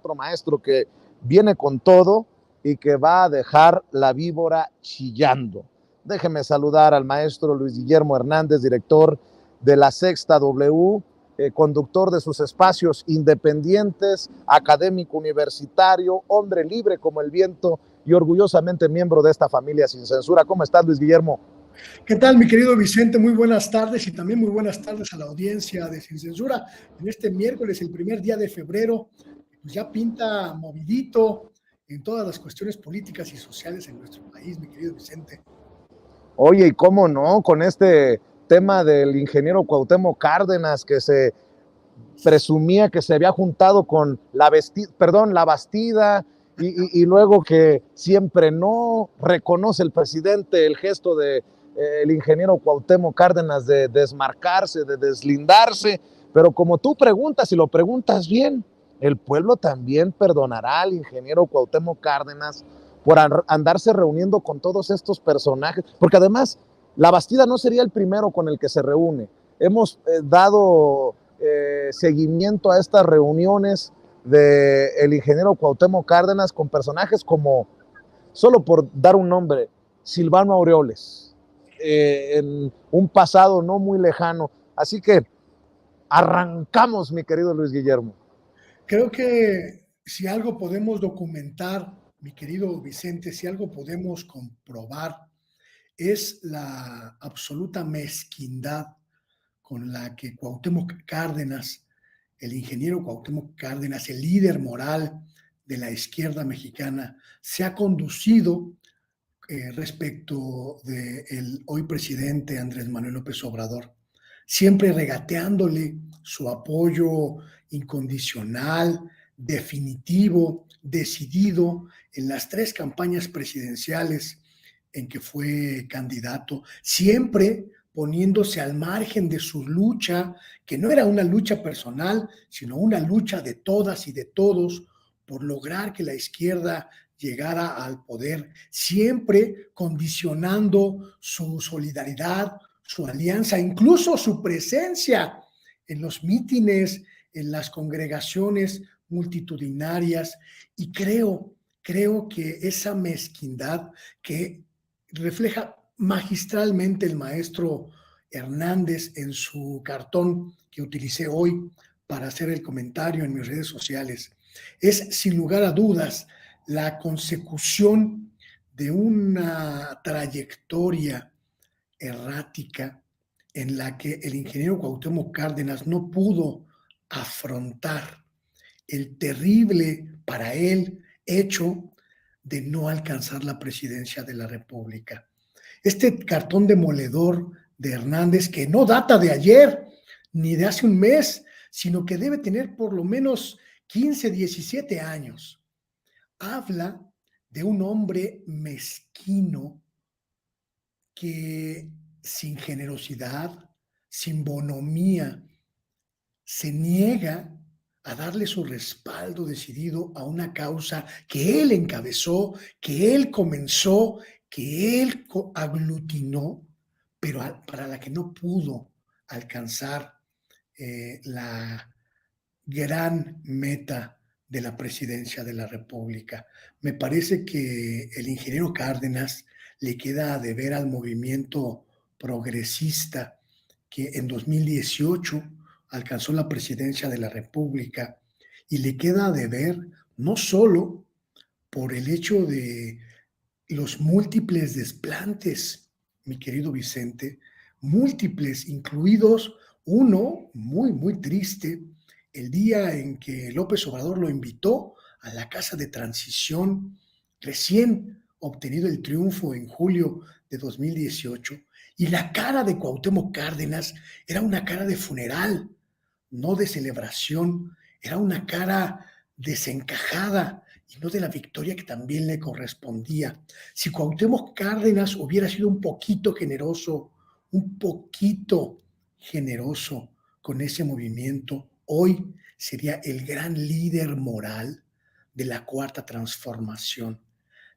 otro maestro que viene con todo y que va a dejar la víbora chillando. Déjeme saludar al maestro Luis Guillermo Hernández, director de La Sexta W, conductor de sus espacios independientes, académico universitario, hombre libre como el viento y orgullosamente miembro de esta familia sin censura. ¿Cómo estás, Luis Guillermo? ¿Qué tal, mi querido Vicente? Muy buenas tardes y también muy buenas tardes a la audiencia de Sin Censura. En este miércoles, el primer día de febrero, pues ya pinta movidito en todas las cuestiones políticas y sociales en nuestro país, mi querido Vicente. Oye, ¿y cómo no? Con este tema del ingeniero Cuauhtémoc Cárdenas, que se presumía que se había juntado con la Bastida, y luego que siempre no reconoce el presidente el gesto de el ingeniero Cuauhtémoc Cárdenas de desmarcarse, de deslindarse, pero como tú preguntas y lo preguntas bien, el pueblo también perdonará al ingeniero Cuauhtémoc Cárdenas por andarse reuniendo con todos estos personajes, porque además la Bastida no sería el primero con el que se reúne. Hemos dado seguimiento a estas reuniones del ingeniero Cuauhtémoc Cárdenas con personajes como, solo por dar un nombre, Silvano Aureoles, en un pasado no muy lejano. Así que arrancamos, mi querido Luis Guillermo. Creo que si algo podemos documentar, mi querido Vicente, si algo podemos comprobar, es la absoluta mezquindad con la que Cuauhtémoc Cárdenas, el ingeniero Cuauhtémoc Cárdenas, el líder moral de la izquierda mexicana, se ha conducido respecto del hoy presidente Andrés Manuel López Obrador, siempre regateándole su apoyo incondicional, definitivo, decidido en las 3 campañas presidenciales en que fue candidato, siempre poniéndose al margen de su lucha, que no era una lucha personal, sino una lucha de todas y de todos por lograr que la izquierda llegara al poder, siempre condicionando su solidaridad, su alianza, incluso su presencia en los mítines, en las congregaciones multitudinarias. Y creo que esa mezquindad que refleja magistralmente el maestro Hernández en su cartón que utilicé hoy para hacer el comentario en mis redes sociales, es sin lugar a dudas la consecución de una trayectoria errática en la que el ingeniero Cuauhtémoc Cárdenas no pudo afrontar el terrible para él hecho de no alcanzar la presidencia de la República. Este cartón demoledor de Hernández, que no data de ayer ni de hace un mes, sino que debe tener por lo menos 15, 17 años, habla de un hombre mezquino que sin generosidad, sin bonomía, se niega a darle su respaldo decidido a una causa que él encabezó, que él comenzó, que él aglutinó, pero para la que no pudo alcanzar la gran meta de la presidencia de la República. Me parece que el ingeniero Cárdenas le queda a deber al movimiento progresista que en 2018 alcanzó la presidencia de la República, y le queda a deber no solo por el hecho de los múltiples desplantes, mi querido Vicente, múltiples, incluidos uno muy, muy triste, el día en que López Obrador lo invitó a la casa de transición, recién obtenido el triunfo en julio de 2018, y la cara de Cuauhtémoc Cárdenas era una cara de funeral, no de celebración, era una cara desencajada y no de la victoria que también le correspondía. Si Cuauhtémoc Cárdenas hubiera sido un poquito generoso con ese movimiento, hoy sería el gran líder moral de la Cuarta Transformación,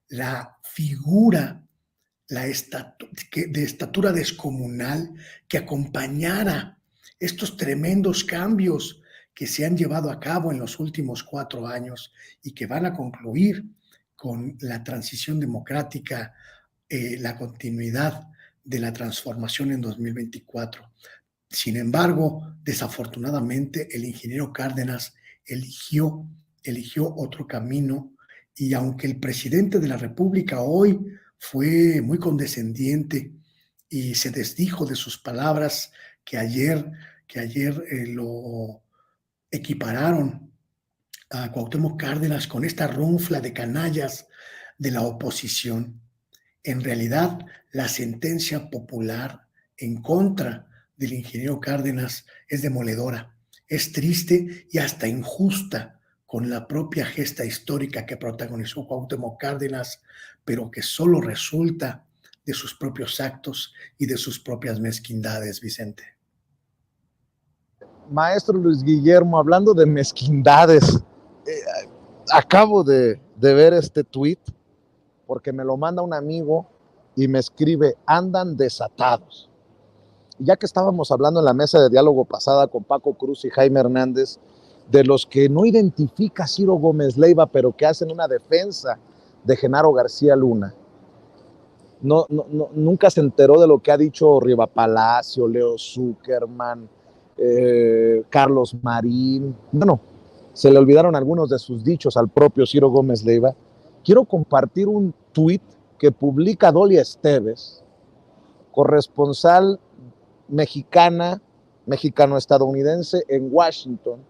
la figura de estatura descomunal que acompañara estos tremendos cambios que se han llevado a cabo en los últimos 4 años y que van a concluir con la transición democrática, la continuidad de la transformación en 2024. Sin embargo, desafortunadamente, el ingeniero Cárdenas eligió otro camino, y aunque el presidente de la República hoy fue muy condescendiente y se desdijo de sus palabras que ayer lo equipararon a Cuauhtémoc Cárdenas con esta runfla de canallas de la oposición, en realidad la sentencia popular en contra del ingeniero Cárdenas es demoledora, es triste y hasta injusta con la propia gesta histórica que protagonizó Cuauhtémoc Cárdenas, pero que solo resulta de sus propios actos y de sus propias mezquindades, Vicente. Maestro Luis Guillermo, hablando de mezquindades, acabo de ver este tuit porque me lo manda un amigo y me escribe: andan desatados. Y ya que estábamos hablando en la mesa de diálogo pasada con Paco Cruz y Jaime Hernández, de los que no identifica Ciro Gómez Leiva, pero que hacen una defensa de Genaro García Luna, nunca se enteró de lo que ha dicho Riva Palacio, Leo Zuckerman, Carlos Marín. Bueno, se le olvidaron algunos de sus dichos al propio Ciro Gómez Leiva. Quiero compartir un tuit que publica Dolia Esteves, corresponsal mexicano-estadounidense en Washington,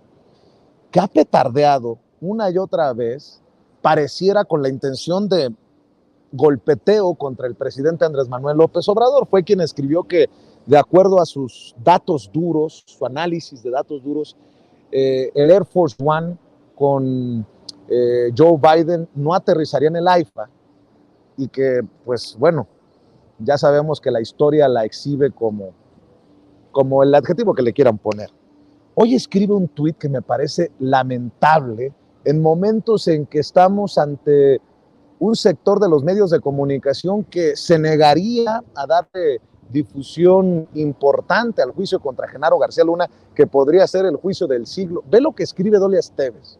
que ha petardeado una y otra vez, pareciera con la intención de golpeteo contra el presidente Andrés Manuel López Obrador. Fue quien escribió que, de acuerdo a sus datos duros, su análisis de datos duros, el Air Force One con Joe Biden no aterrizaría en el AIFA, y que, pues bueno, ya sabemos que la historia la exhibe como el adjetivo que le quieran poner. Hoy escribe un tuit que me parece lamentable en momentos en que estamos ante un sector de los medios de comunicación que se negaría a darle difusión importante al juicio contra Genaro García Luna, que podría ser el juicio del siglo. Ve lo que escribe Dolia Esteves.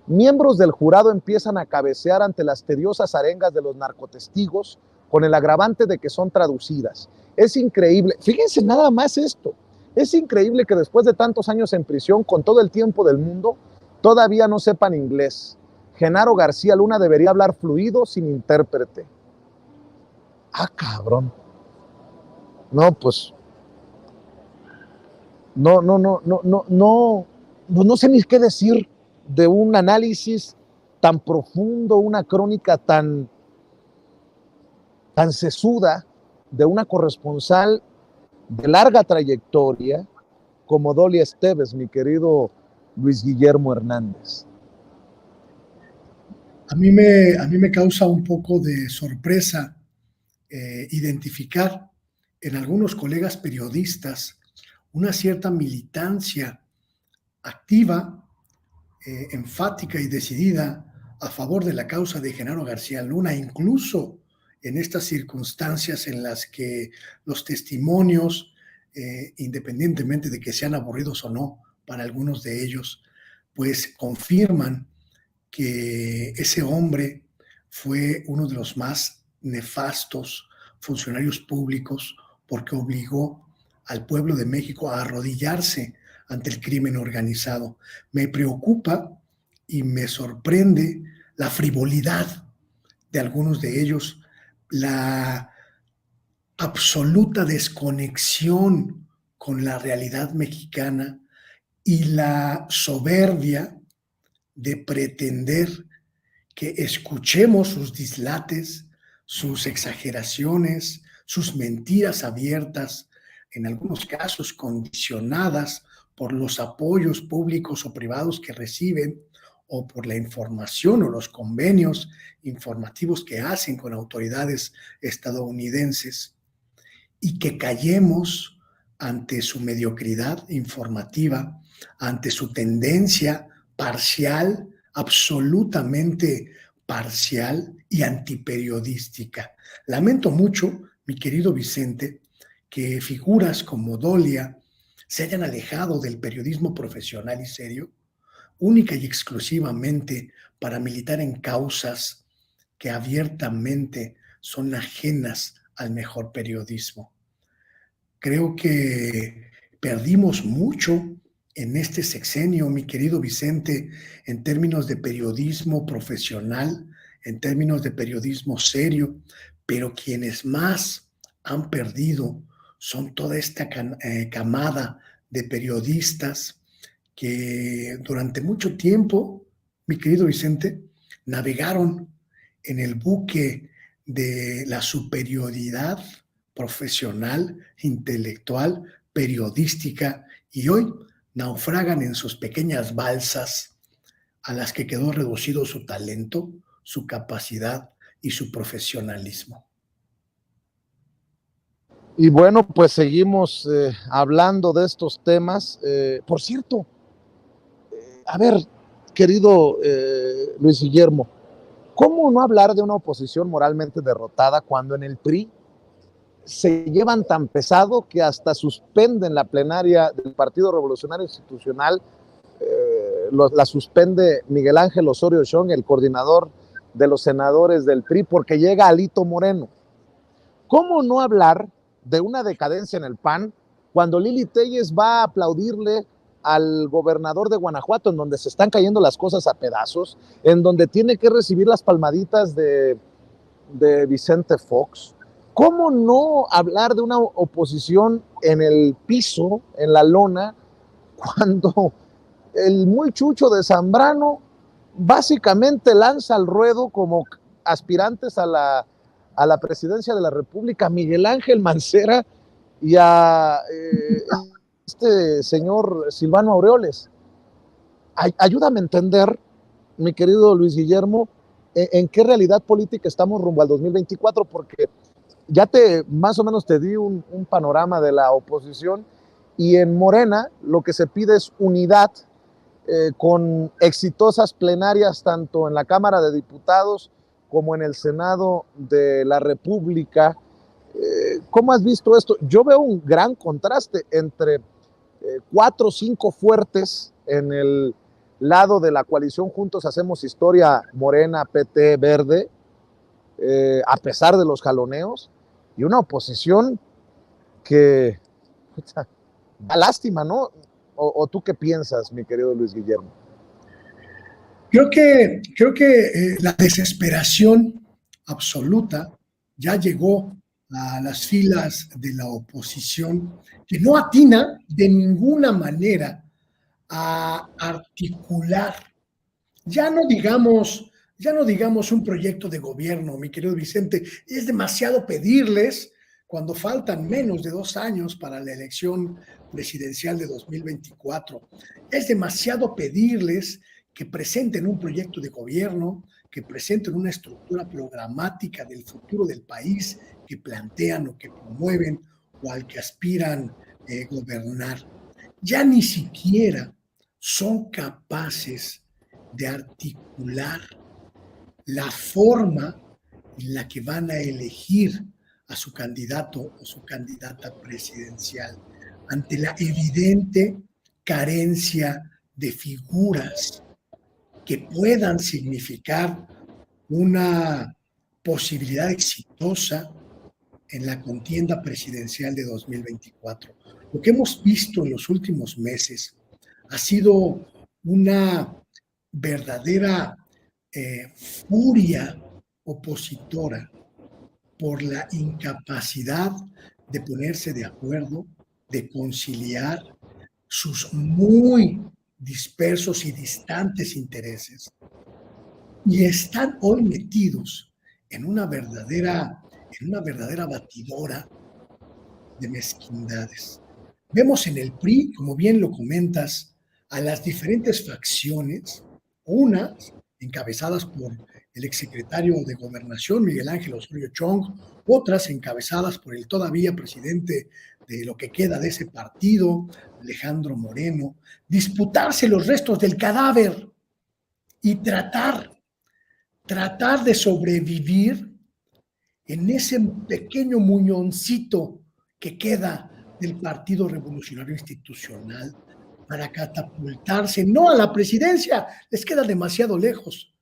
Miembros del jurado empiezan a cabecear ante las tediosas arengas de los narcotestigos con el agravante de que son traducidas. Es increíble, fíjense nada más esto, es increíble que después de tantos años en prisión, con todo el tiempo del mundo, todavía no sepan inglés. Genaro García Luna debería hablar fluido sin intérprete. Ah, cabrón. No, pues, no sé ni qué decir de un análisis tan profundo, una crónica tan sesuda de una corresponsal de larga trayectoria como Dolia Esteves, mi querido Luis Guillermo Hernández. A mí me causa un poco de sorpresa identificar en algunos colegas periodistas una cierta militancia activa, enfática y decidida a favor de la causa de Genaro García Luna, incluso en estas circunstancias en las que los testimonios, independientemente de que sean aburridos o no para algunos de ellos, pues confirman que ese hombre fue uno de los más nefastos funcionarios públicos, porque obligó al pueblo de México a arrodillarse ante el crimen organizado. Me preocupa y me sorprende la frivolidad de algunos de ellos, la absoluta desconexión con la realidad mexicana y la soberbia de pretender que escuchemos sus dislates, sus exageraciones, sus mentiras abiertas, en algunos casos condicionadas por los apoyos públicos o privados que reciben, o por la información o los convenios informativos que hacen con autoridades estadounidenses, y que callemos ante su mediocridad informativa, ante su tendencia parcial, absolutamente parcial y antiperiodística. Lamento mucho, mi querido Vicente, que figuras como Dolia se hayan alejado del periodismo profesional y serio, única y exclusivamente para militar en causas que abiertamente son ajenas al mejor periodismo. Creo que perdimos mucho en este sexenio, mi querido Vicente, en términos de periodismo profesional, en términos de periodismo serio, pero quienes más han perdido son toda esta camada de periodistas que durante mucho tiempo, mi querido Vicente, navegaron en el buque de la superioridad profesional, intelectual, periodística, y hoy naufragan en sus pequeñas balsas a las que quedó reducido su talento, su capacidad y su profesionalismo. Y bueno, pues seguimos hablando de estos temas. Por cierto, a ver, querido Luis Guillermo, ¿cómo no hablar de una oposición moralmente derrotada cuando en el PRI se llevan tan pesado que hasta suspenden la plenaria del Partido Revolucionario Institucional? La suspende Miguel Ángel Osorio Chong, el coordinador de los senadores del PRI, porque llega Alito Moreno. ¿Cómo no hablar de una decadencia en el PAN cuando Lili Téllez va a aplaudirle al gobernador de Guanajuato, en donde se están cayendo las cosas a pedazos, en donde tiene que recibir las palmaditas de Vicente Fox? ¿Cómo no hablar de una oposición en el piso, en la lona, cuando el muy chucho de Zambrano básicamente lanza al ruedo como aspirantes a la presidencia de la República Miguel Ángel Mancera y a este señor Silvano Aureoles? Ayúdame a entender, mi querido Luis Guillermo, en qué realidad política estamos rumbo al 2024, porque ya más o menos te di un panorama de la oposición, y en Morena lo que se pide es unidad, con exitosas plenarias tanto en la Cámara de Diputados como en el Senado de la República. ¿Cómo has visto esto? Yo veo un gran contraste entre 4 o 5 fuertes en el lado de la coalición Juntos Hacemos Historia, Morena, PT, Verde, a pesar de los jaloneos, y una oposición que da lástima, ¿no? ¿O tú qué piensas, mi querido Luis Guillermo? Creo que la desesperación absoluta ya llegó a las filas de la oposición, que no atina de ninguna manera a articular, ya no digamos un proyecto de gobierno, mi querido Vicente. Es demasiado pedirles cuando faltan menos de 2 años para la elección presidencial de 2024. Es demasiado pedirles que presenten un proyecto de gobierno, que presenten una estructura programática del futuro del país que plantean o que promueven o al que aspiran gobernar. Ya ni siquiera son capaces de articular la forma en la que van a elegir a su candidato o su candidata presidencial, ante la evidente carencia de figuras que puedan significar una posibilidad exitosa en la contienda presidencial de 2024. Lo que hemos visto en los últimos meses ha sido una verdadera furia opositora por la incapacidad de ponerse de acuerdo, de conciliar sus muy dispersos y distantes intereses, y están hoy metidos en una verdadera batidora de mezquindades. Vemos en el PRI, como bien lo comentas, a las diferentes facciones, unas encabezadas por el exsecretario de Gobernación, Miguel Ángel Osorio Chong, otras encabezadas por el todavía presidente de lo que queda de ese partido, Alejandro Moreno, disputarse los restos del cadáver y tratar de sobrevivir en ese pequeño muñoncito que queda del Partido Revolucionario Institucional para catapultarse, no a la presidencia, les queda demasiado lejos,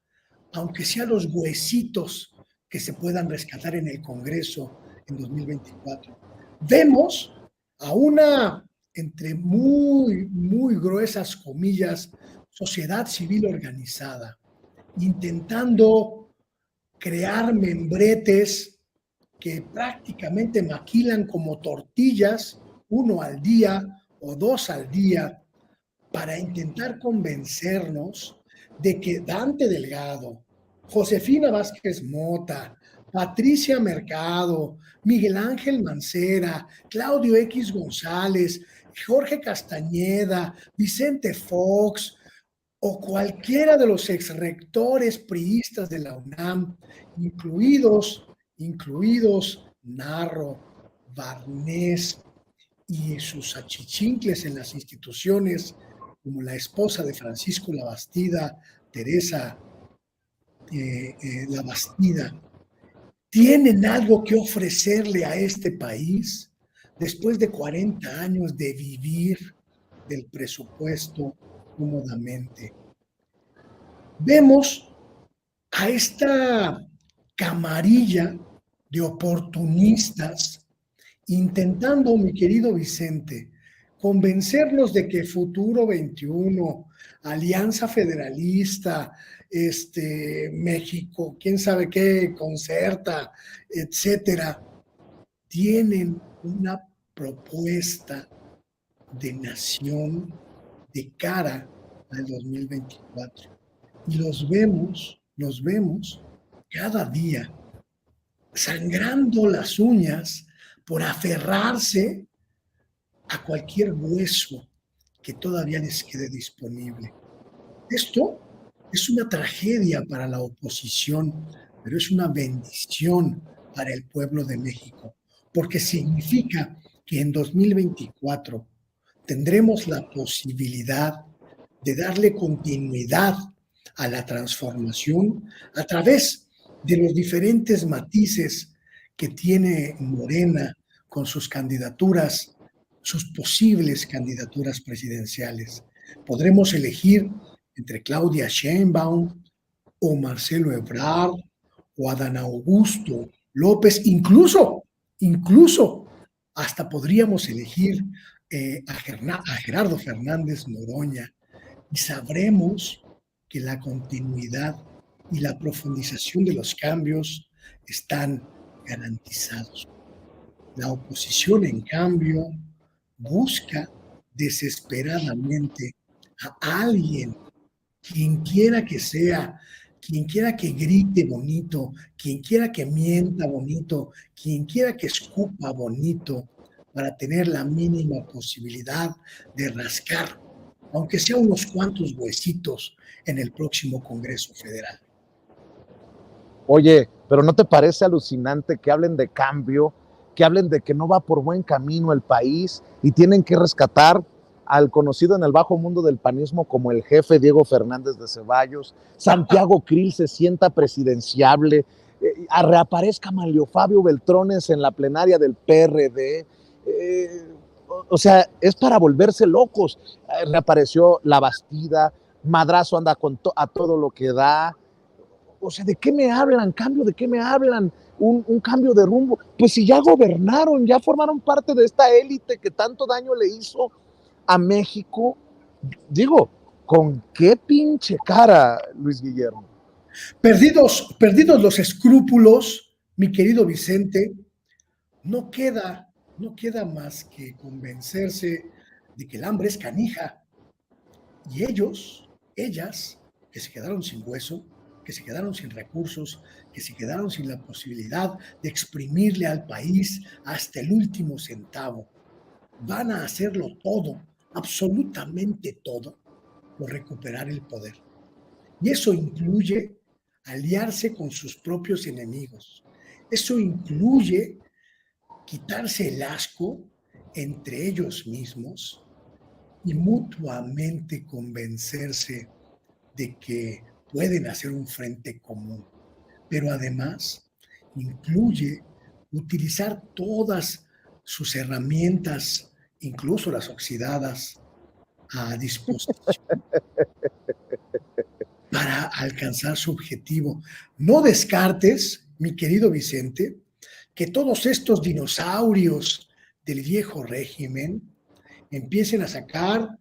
aunque sea los huesitos que se puedan rescatar en el Congreso en 2024. Vemos a una, entre muy gruesas comillas, sociedad civil organizada, intentando crear membretes que prácticamente maquilan como tortillas, uno al día o dos al día, para intentar convencernos de que Dante Delgado, Josefina Vázquez Mota, Patricia Mercado, Miguel Ángel Mancera, Claudio X González, Jorge Castañeda, Vicente Fox o cualquiera de los exrectores priistas de la UNAM, incluidos Narro, Barnés y sus achichincles en las instituciones, como la esposa de Francisco Labastida, Teresa Labastida, tienen algo que ofrecerle a este país después de 40 años de vivir del presupuesto cómodamente. Vemos a esta camarilla de oportunistas intentando, mi querido Vicente, convencernos de que Futuro 21, Alianza Federalista, México, quién sabe qué, Concerta, etcétera, tienen una propuesta de nación de cara al 2024. Y los vemos cada día sangrando las uñas por aferrarse a cualquier hueso que todavía les quede disponible. Esto es una tragedia para la oposición, pero es una bendición para el pueblo de México, porque significa que en 2024 tendremos la posibilidad de darle continuidad a la transformación a través de los diferentes matices que tiene Morena con sus candidaturas, sus posibles candidaturas presidenciales. Podremos elegir entre Claudia Sheinbaum o Marcelo Ebrard o Adán Augusto López, incluso hasta podríamos elegir a Gerardo Fernández Noroña, y sabremos que la continuidad y la profundización de los cambios están garantizados. La oposición, en cambio, busca desesperadamente a alguien, quien quiera que sea, quien quiera que grite bonito, quien quiera que mienta bonito, quien quiera que escupa bonito, para tener la mínima posibilidad de rascar, aunque sea unos cuantos huesitos, en el próximo Congreso Federal. Oye, pero ¿no te parece alucinante que hablen de cambio, que hablen de que no va por buen camino el país y tienen que rescatar al conocido en el bajo mundo del panismo como el jefe Diego Fernández de Ceballos? Santiago Krill se sienta presidenciable, reaparezca Manlio Fabio Beltrones en la plenaria del PRD, o sea, es para volverse locos. Reapareció La Bastida, Madrazo anda a todo lo que da. O sea, ¿de qué me hablan? ¿Cambio? ¿De qué me hablan? Un cambio de rumbo. Pues si ya gobernaron, ya formaron parte de esta élite que tanto daño le hizo a México. Digo, ¿con qué pinche cara, Luis Guillermo? Perdidos los escrúpulos, mi querido Vicente, no queda más que convencerse de que el hambre es canija. Y ellas, que se quedaron sin hueso, que se quedaron sin recursos, que se quedaron sin la posibilidad de exprimirle al país hasta el último centavo, van a hacerlo todo, absolutamente todo, por recuperar el poder. Y eso incluye aliarse con sus propios enemigos. Eso incluye quitarse el asco entre ellos mismos y mutuamente convencerse de que pueden hacer un frente común. Pero además incluye utilizar todas sus herramientas incluso las oxidadas, a disposición para alcanzar su objetivo. No descartes, mi querido Vicente, que todos estos dinosaurios del viejo régimen empiecen a sacar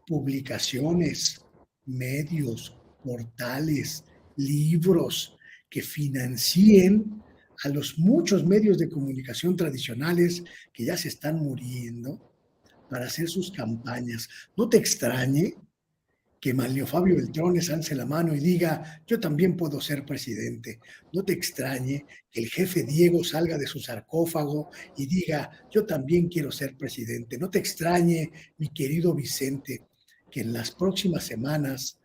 publicaciones, medios, portales, libros que financien a los muchos medios de comunicación tradicionales que ya se están muriendo para hacer sus campañas. No te extrañe que Manlio Fabio Beltrones alce la mano y diga, yo también puedo ser presidente. No te extrañe que el jefe Diego salga de su sarcófago y diga, yo también quiero ser presidente. No te extrañe, mi querido Vicente, que en las próximas semanas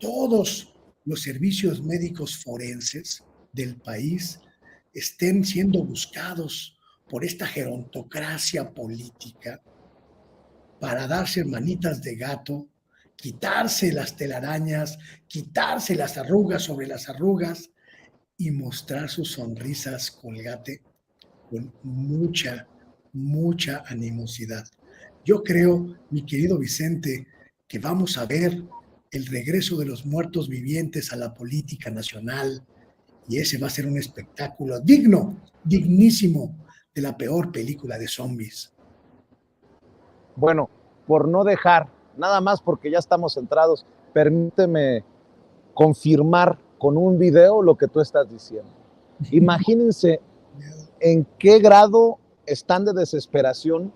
todos los servicios médicos forenses del país estén siendo buscados por esta gerontocracia política para darse manitas de gato, quitarse las telarañas, quitarse las arrugas sobre las arrugas y mostrar sus sonrisas colgate con mucha, mucha animosidad. Yo creo, mi querido Vicente, que vamos a ver el regreso de los muertos vivientes a la política nacional y ese va a ser un espectáculo digno, dignísimo de la peor película de zombies. Bueno, por no dejar, nada más porque ya estamos centrados, permíteme confirmar con un video lo que tú estás diciendo. Imagínense en qué grado están de desesperación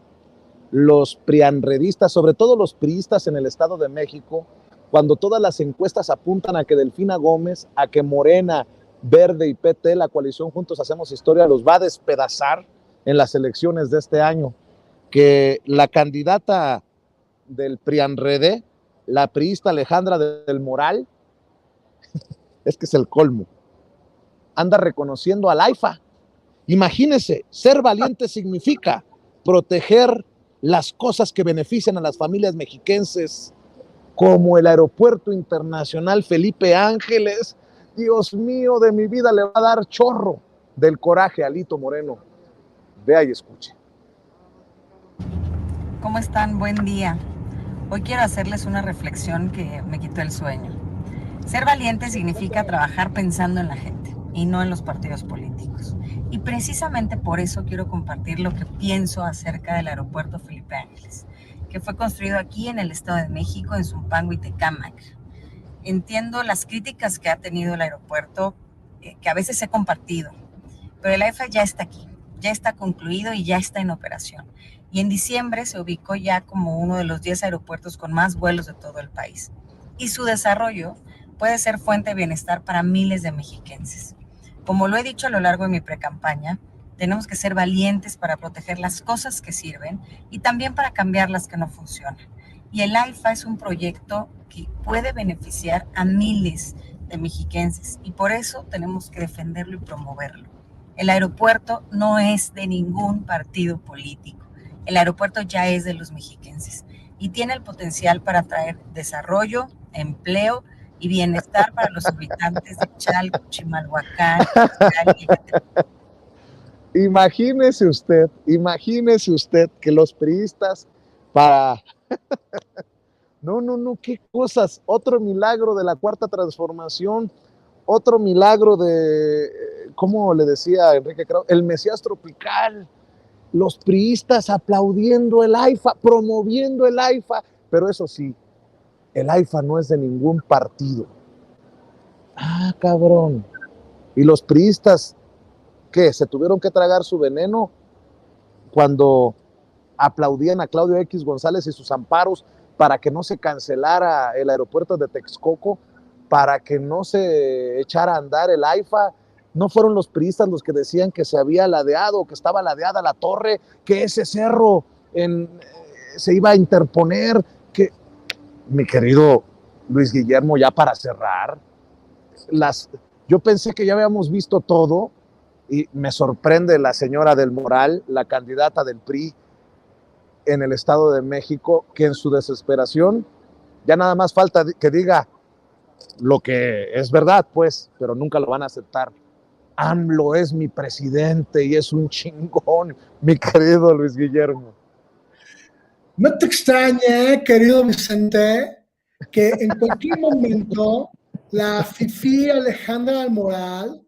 los prianredistas, sobre todo los priistas en el Estado de México, cuando todas las encuestas apuntan a que Delfina Gómez, a que Morena, Verde y PT, la coalición Juntos Hacemos Historia, los va a despedazar en las elecciones de este año, que la candidata del PRIANREDE, la priista Alejandra del Moral, es que es el colmo, anda reconociendo al AIFA. Imagínense, ser valiente significa proteger las cosas que benefician a las familias mexiquenses, como el Aeropuerto Internacional Felipe Ángeles. Dios mío, de mi vida le va a dar chorro del coraje a Alito Moreno. Vea y escuche. ¿Cómo están? Buen día. Hoy quiero hacerles una reflexión que me quitó el sueño. Ser valiente significa trabajar pensando en la gente y no en los partidos políticos. Y precisamente por eso quiero compartir lo que pienso acerca del Aeropuerto Felipe Ángeles, que fue construido aquí en el Estado de México, en Zumpango y Tecámac. Entiendo las críticas que ha tenido el aeropuerto, que a veces he compartido, pero el AIFA ya está aquí, ya está concluido y ya está en operación. Y en diciembre se ubicó ya como uno de los 10 aeropuertos con más vuelos de todo el país. Y su desarrollo puede ser fuente de bienestar para miles de mexiquenses. Como lo he dicho a lo largo de mi precampaña, tenemos que ser valientes para proteger las cosas que sirven y también para cambiar las que no funcionan. Y el AIFA es un proyecto que puede beneficiar a miles de mexiquenses y por eso tenemos que defenderlo y promoverlo. El aeropuerto no es de ningún partido político. El aeropuerto ya es de los mexiquenses y tiene el potencial para traer desarrollo, empleo y bienestar para los habitantes de Chalco, Chimalhuacán, Izcalli. Imagínese usted que los priistas para... No, qué cosas. Otro milagro de la Cuarta Transformación, otro milagro de, ¿cómo le decía Enrique Krauze? El Mesías tropical. Los priistas aplaudiendo el AIFA, promoviendo el AIFA, pero eso sí, el AIFA no es de ningún partido. Ah, cabrón. Y los priistas, ¿qué? ¿Se tuvieron que tragar su veneno cuando aplaudían a Claudio X González y sus amparos para que no se cancelara el aeropuerto de Texcoco, para que no se echara a andar el AIFA? ¿No fueron los priistas los que decían que se había ladeado, que estaba ladeada la torre, que ese cerro se iba a interponer? Que, mi querido Luis Guillermo, ya para cerrar, yo pensé que ya habíamos visto todo y me sorprende la señora del Moral, la candidata del PRI en el Estado de México, que en su desesperación ya nada más falta que diga lo que es verdad, pues, pero nunca lo van a aceptar. AMLO es mi presidente y es un chingón, mi querido Luis Guillermo. No te extrañe, querido Vicente, que en cualquier momento la Fifi Alejandra del Moral,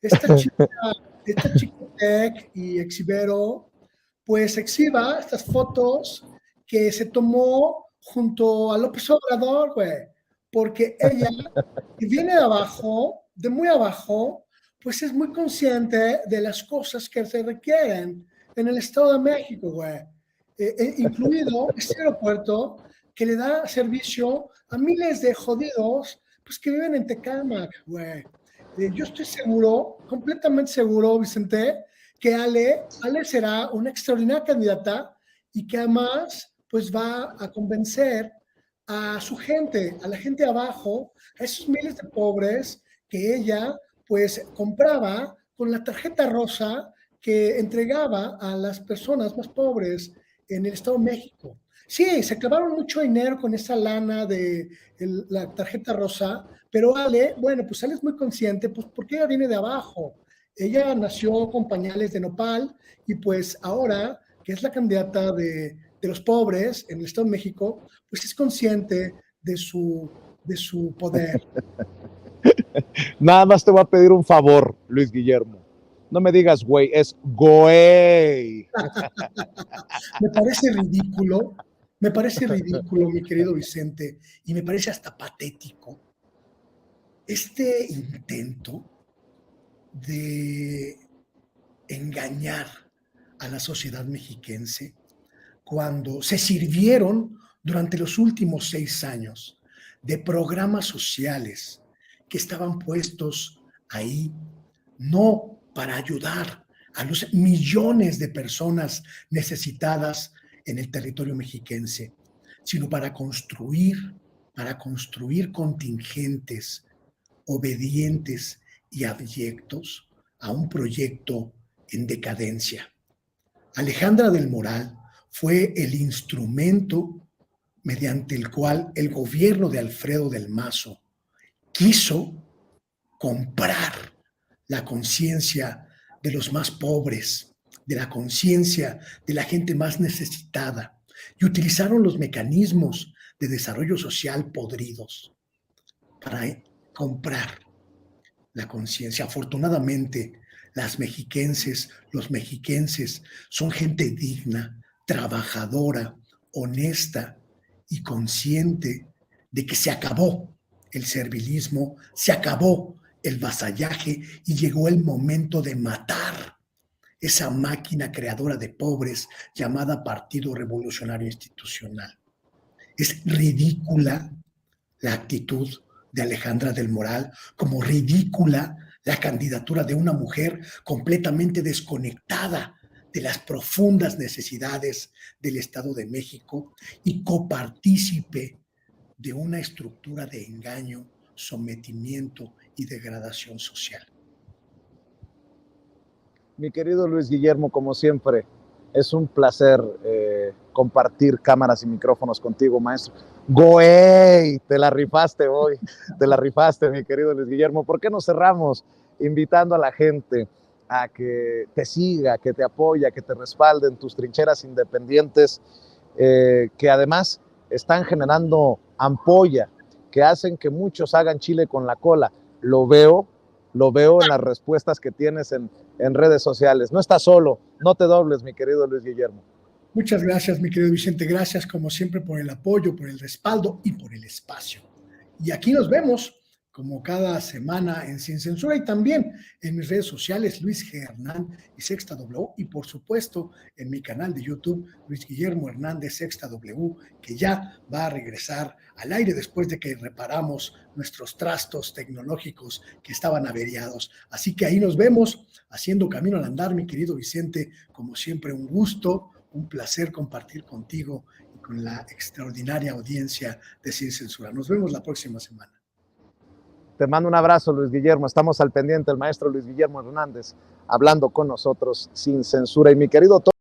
esta chica, esta chica tech y exhibero, pues exhiba estas fotos que se tomó junto a López Obrador, güey, porque ella, que viene de abajo, de muy abajo, pues es muy consciente de las cosas que se requieren en el Estado de México, güey. Incluido este aeropuerto que le da servicio a miles de jodidos pues, que viven en Tecámac, güey. Yo estoy seguro, completamente seguro, Vicente, que Ale será una extraordinaria candidata y que además pues va a convencer a su gente, a la gente de abajo, a esos miles de pobres que ella pues compraba con la tarjeta rosa que entregaba a las personas más pobres en el Estado de México. Sí, se clavaron mucho dinero con esa lana de la tarjeta rosa, pero Ale, bueno, pues Ale es muy consciente, pues porque ella viene de abajo. Ella nació con pañales de nopal y pues ahora que es la candidata de los pobres en el Estado de México, pues es consciente de su poder. Nada más te voy a pedir un favor, Luis Guillermo. No me digas güey, es güey. Me parece ridículo, mi querido Vicente, y me parece hasta patético este intento de engañar a la sociedad mexiquense cuando se sirvieron durante los últimos 6 años de programas sociales que estaban puestos ahí no para ayudar a los millones de personas necesitadas en el territorio mexiquense, sino para construir contingentes obedientes y abyectos a un proyecto en decadencia. Alejandra del Moral fue el instrumento mediante el cual el gobierno de Alfredo del Mazo quiso comprar la conciencia de los más pobres, de la conciencia de la gente más necesitada, y utilizaron los mecanismos de desarrollo social podridos para comprar la conciencia. Afortunadamente, las mexiquenses, los mexiquenses son gente digna, trabajadora, honesta y consciente de que se acabó el servilismo, se acabó el vasallaje y llegó el momento de matar esa máquina creadora de pobres llamada Partido Revolucionario Institucional. Es ridícula la actitud de Alejandra del Moral, como ridícula la candidatura de una mujer completamente desconectada de las profundas necesidades del Estado de México y copartícipe de una estructura de engaño, sometimiento y degradación social. Mi querido Luis Guillermo, como siempre, es un placer compartir cámaras y micrófonos contigo, maestro. ¡Güey! Te la rifaste hoy, te la rifaste, mi querido Luis Guillermo. ¿Por qué no cerramos invitando a la gente a que te siga, que te apoya, que te respalde en tus trincheras independientes, que además están generando ampolla, que hacen que muchos hagan chile con la cola? Lo veo en las respuestas que tienes en redes sociales. No estás solo, no te dobles, mi querido Luis Guillermo. Muchas gracias, mi querido Vicente. Gracias, como siempre, por el apoyo, por el respaldo y por el espacio. Y aquí nos vemos, como cada semana, en Sin Censura y también en mis redes sociales, Luis G. Hernán y Sexta W, y por supuesto en mi canal de YouTube, Luis Guillermo Hernández Sexta W, que ya va a regresar al aire después de que reparamos nuestros trastos tecnológicos que estaban averiados. Así que ahí nos vemos, haciendo camino al andar, mi querido Vicente. Como siempre, un gusto, un placer compartir contigo y con la extraordinaria audiencia de Sin Censura. Nos vemos la próxima semana. Te mando un abrazo, Luis Guillermo. Estamos al pendiente, el maestro Luis Guillermo Hernández, hablando con nosotros sin censura. Y mi querido